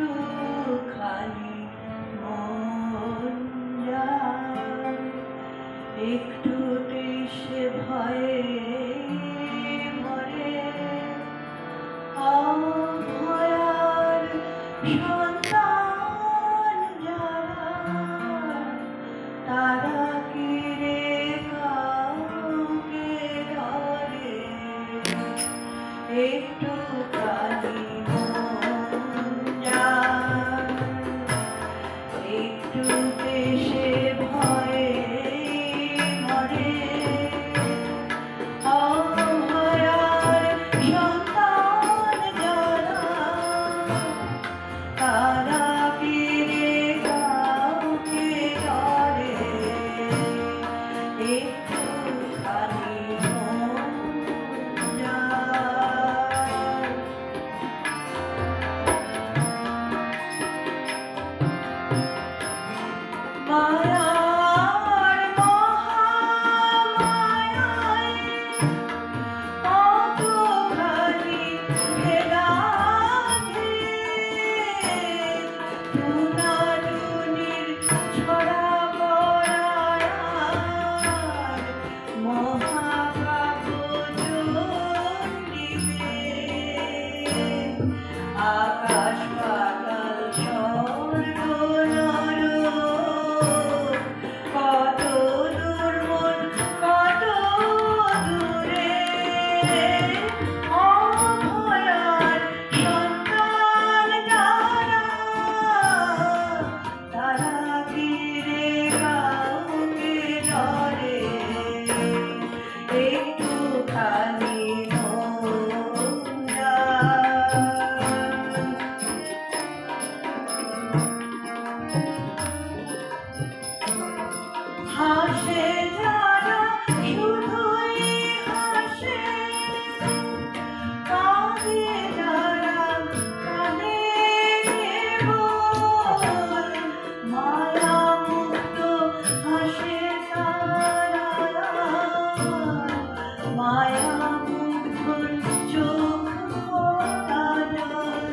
একটুখানি মন যায়, একটুতে সে ভয়ে মরে। অভয়ার সন্তান যারা, তারা কি রে কাউকে ধরে? একটুখানি মন যায়, একটুতে সে ভয়ে মরে। অভয়ার সন্তান যারা, তারা কি রে কাউকে ধরে? একটুখানি মন যায়। মায়ার মহামায়ায় কতখানি ভেদাভেদ, টুনাটুনির ছড়া পড়ার মহাকাব্যচণ্ডীবেদ। আকাশ পাতাল স্বর্গ নরক, কত দূর মন কত দূরে। অভয়ার সন্তান যারা, তারা কি রে কাউকে ধরে? একটুখানি মন যায়। হাসে যারা শুধুই হাসে, কাঁদে যারা কাঁদে কেবল। মায়ামুক্ত হাসে তারা, মায়ামুগ্ধ চোখ ভরা জল।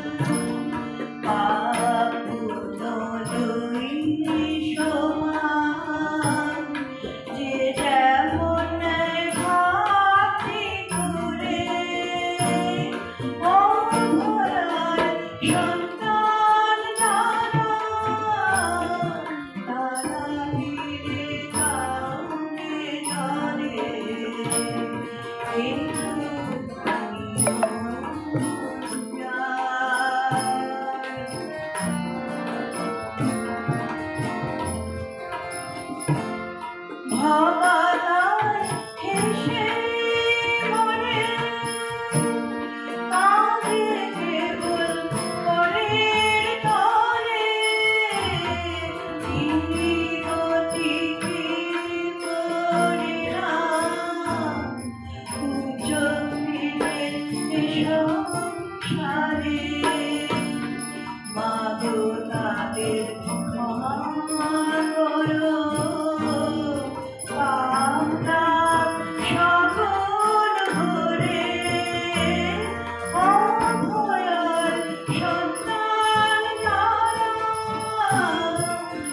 পাপ পুণ্য দুই সমান, যে যেমন ভাবছি করে। অভয়ার সন্তান যারা, তারা কি রে কাউকে ধরে? একটুখানি মন যায়। ভবালায় হেসে মরে, কাঁদে কেবল পরের তরে। তিনি গতি কি পরিণাম, কুচক্রিতে সংসারে। মাগো তাদের ক্ষমা করো, পাপ তাপ সকল ভরে। অভয়ার সন্তান যারা,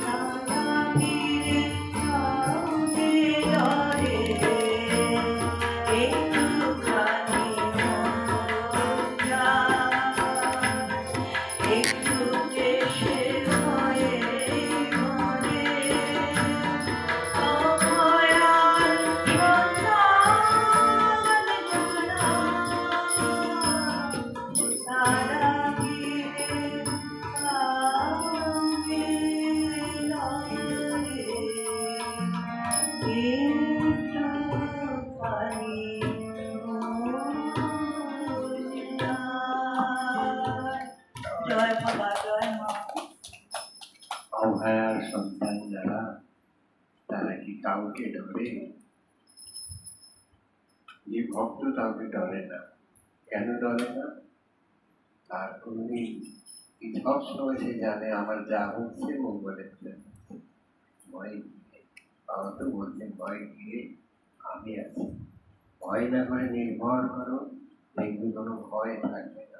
তারা কি রে কাউকে ধরে? একটুখানি মন যায়, একটুতে সে ভয়ে মরে। অভয়ার সন্তান যারা, তারা কি রে কাউকে ধরে? একটুখানি মন যায়। জয় বাবা, জয় মা। অভয়ার সন্তান যারা, তারা কি কাউকে ধরে? যে ভক্ত কাউকে ধরে না। কেন ধরে না? তার কোনদিন সবসময় সে জানে আমার যা হচ্ছে মঙ্গলের জন্য। ভয় গিয়ে বাবা তো বলছেন, ভয় গিয়ে আমি আছি। ভয় না করে নির্ভর করো, দেখবি কোনো ভয় থাকবে না।